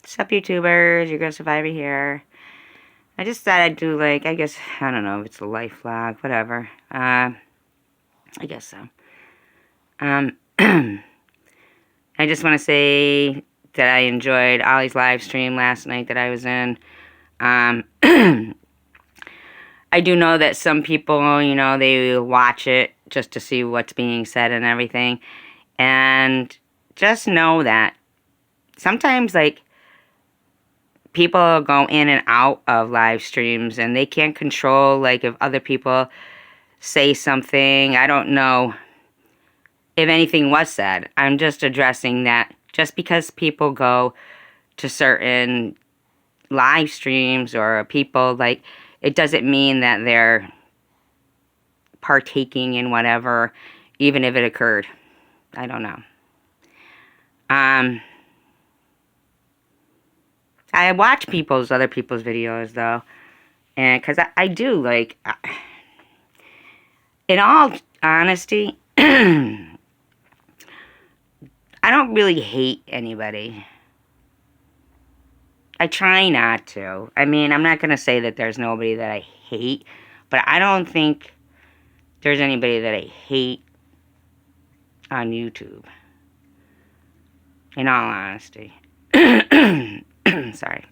What's up, YouTubers? Your girl Survivor here. I just thought I'd do, like, I guess, I don't know if it's a life vlog, whatever. I guess so. I just want to say that I enjoyed Ollie's live stream last night that I was in. I do know that some people, you know, they watch it just to see what's being said and everything. And just know that sometimes, like, people go in and out of live streams and they can't control, like, if other people say something. I don't know if anything was said. I'm just addressing that just because people go to certain live streams or people, like, it doesn't mean that they're partaking in whatever, even if it occurred. I don't know. I watch other people's videos, though, and because I do, like, in all honesty, I don't really hate anybody. I try not to. I mean, I'm not going to say that there's nobody that I hate, but I don't think there's anybody that I hate on YouTube. In all honesty. Sorry.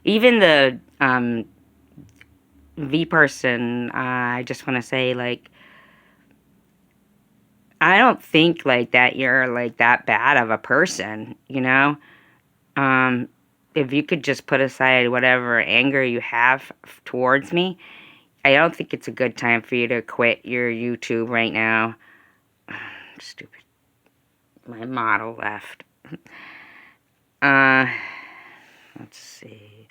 Even the V person, I just want to say, like, I don't think, like, that you're, like, that bad of a person, you know? If you could just put aside whatever anger you have towards me, I don't think it's a good time for you to quit your YouTube right now. Stupid. My model left. Let's see.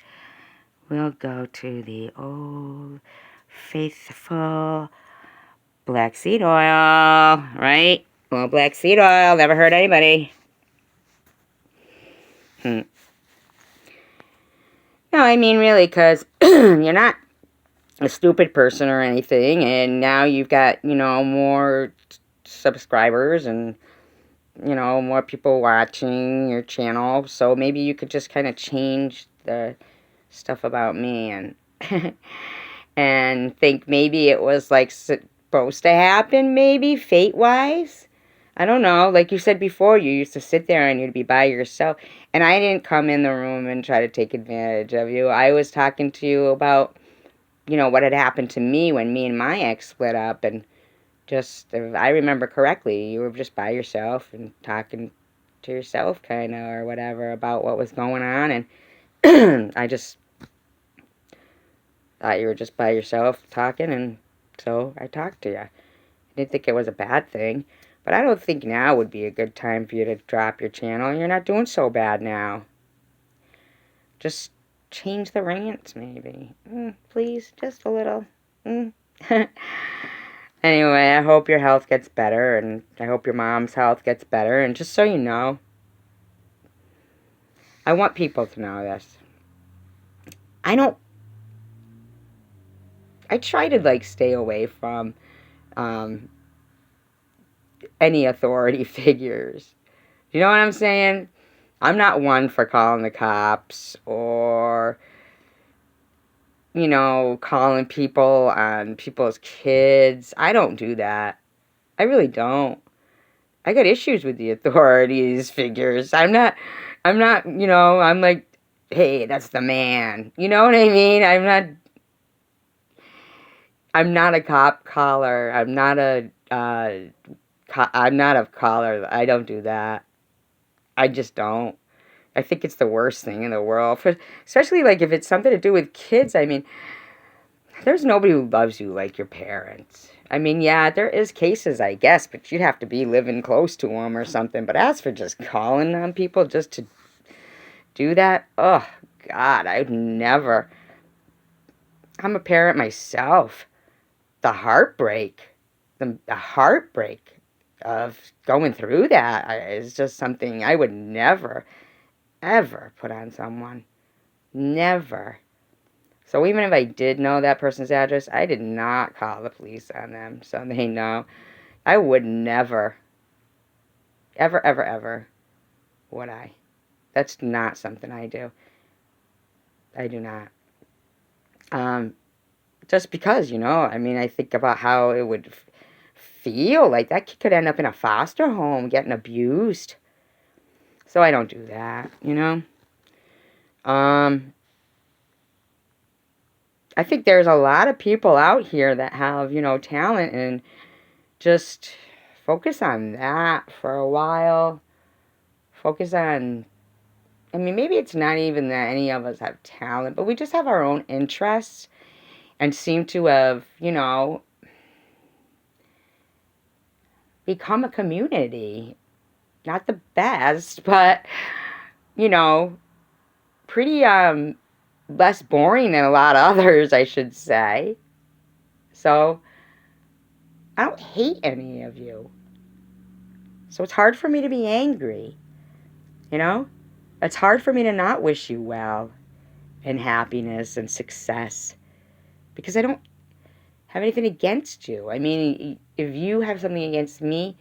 We'll go to the old faithful black seed oil, right? Well, black seed oil never hurt anybody. No, I mean, really, because you're not a stupid person or anything, and now you've got, you know, more subscribers and, you know, more people watching your channel, so maybe you could just kind of change the stuff about me and and think maybe it was, like, supposed to happen, maybe, fate-wise. I don't know. Like you said before, you used to sit there and you'd be by yourself, and I didn't come in the room and try to take advantage of you. I was talking to you about, you know, what had happened to me when me and my ex split up, and just, if I remember correctly, you were just by yourself and talking to yourself, kind of, or whatever, about what was going on, and I just thought you were just by yourself talking, and so I talked to you. I didn't think it was a bad thing, but I don't think now would be a good time for you to drop your channel. You're not doing so bad now. Just change the rants, maybe. Please, just a little. Anyway, I hope your health gets better, and I hope your mom's health gets better, and just so you know, I want people to know this. I try to, like, stay away from any authority figures. You know what I'm saying? I'm not one for calling the cops or, you know, calling people on people's kids. I don't do that. I really don't. I got issues with the authorities figures. I'm not, you know, I'm like, hey, that's the man. You know what I mean? I'm not a cop caller. I'm not a caller. I don't do that. I just don't. I think it's the worst thing in the world. Especially, like, if it's something to do with kids. I mean, there's nobody who loves you like your parents. I mean, yeah, there is cases, I guess, but you'd have to be living close to them or something. But as for just calling on people just to do that, oh, God, I'd never. I'm a parent myself. The heartbreak of going through that is just something I would never, ever put on someone. Never. So even if I did know that person's address, I did not call the police on them, so they know. I would never, ever, ever, ever would I. That's not something I do. I do not. Just because, I mean, I think about how it would feel like that kid could end up in a foster home getting abused. So I don't do that. Um, I think there's a lot of people out here that have, talent, and just focus on that for a while. Focus on, I mean, maybe it's not even that any of us have talent, but we just have our own interests and seem to have, become a community. Not the best, but, you know, pretty less boring than a lot of others, I should say. So I don't hate any of you. So it's hard for me to be angry, you know? It's hard for me to not wish you well and happiness and success because I don't have anything against you. I mean, if you have something against me,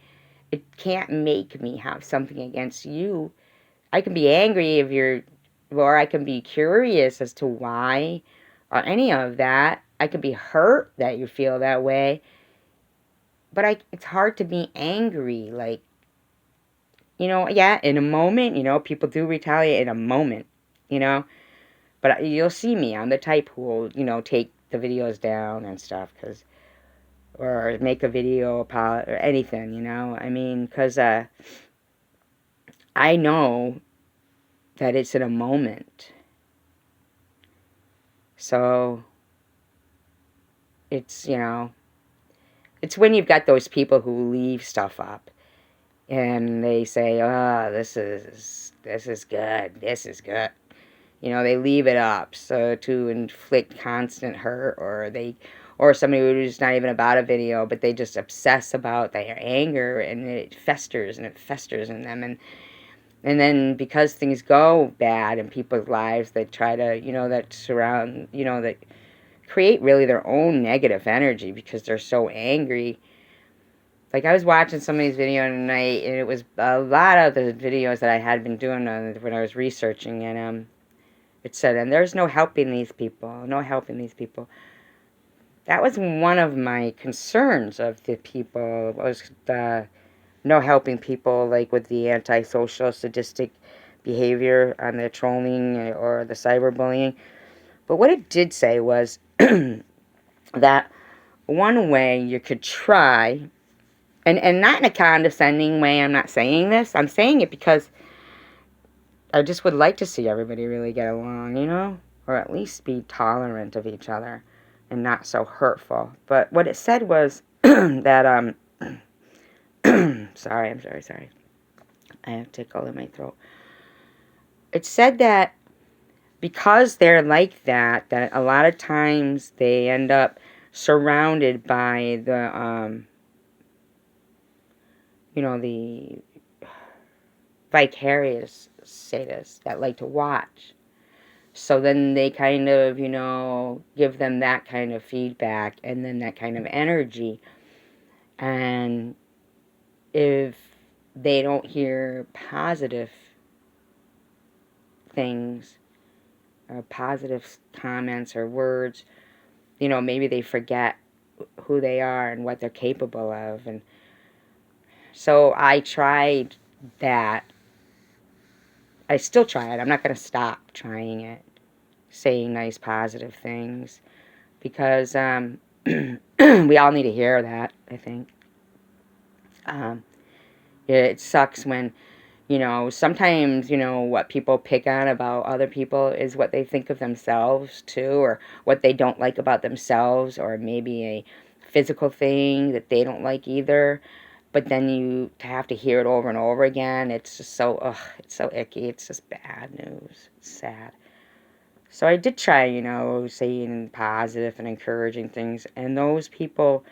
it can't make me have something against you. I can be angry or I can be curious as to why, or any of that. I could be hurt that you feel that way, but it's hard to be angry. Like, yeah, in a moment, people do retaliate in a moment, you know. But you'll see me. I'm the type who will, take the videos down and stuff, or make a video about or anything, I mean, because I know that it's in a moment. So it's, it's when you've got those people who leave stuff up and they say, oh, this is good, this is good. They leave it up so to inflict constant hurt, or somebody who's not even about a video, but they just obsess about their anger, and it festers in them, and then because things go bad in people's lives, they try to, that surround, that create really their own negative energy because they're so angry. Like, I was watching somebody's video tonight, and it was a lot of the videos that I had been doing when I was researching, and it said, and there's no helping these people, no helping these people. That was one of my concerns of the people, was no helping people, like with the antisocial, sadistic behavior on the trolling or the cyberbullying. But what it did say was that one way you could try, and not in a condescending way, I'm not saying this, I'm saying it because I just would like to see everybody really get along, or at least be tolerant of each other and not so hurtful. But what it said was that, sorry, I'm sorry. I have a tickle in my throat. It said that because they're like that a lot of times they end up surrounded by the, the vicarious sadists that like to watch. So then they kind of, give them that kind of feedback and then that kind of energy. And if they don't hear positive things or positive comments or words, maybe they forget who they are and what they're capable of. And so I tried that. I still try it. I'm not going to stop trying it, saying nice, positive things, because we all need to hear that, I think. It sucks when, sometimes, what people pick on about other people is what they think of themselves, too, or what they don't like about themselves, or maybe a physical thing that they don't like either. But then you have to hear it over and over again. It's just so, it's so icky. It's just bad news. It's sad. So I did try, saying positive and encouraging things. And those people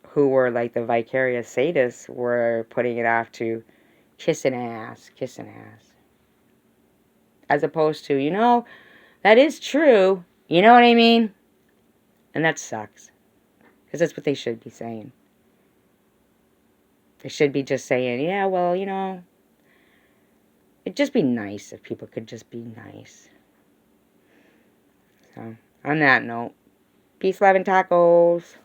who were like the vicarious sadists were putting it off to kissing ass. As opposed to, that is true. You know what I mean? And that sucks. Because that's what they should be saying. They should be just saying, yeah, well, It'd just be nice if people could just be nice. So, on that note, peace, love, and tacos.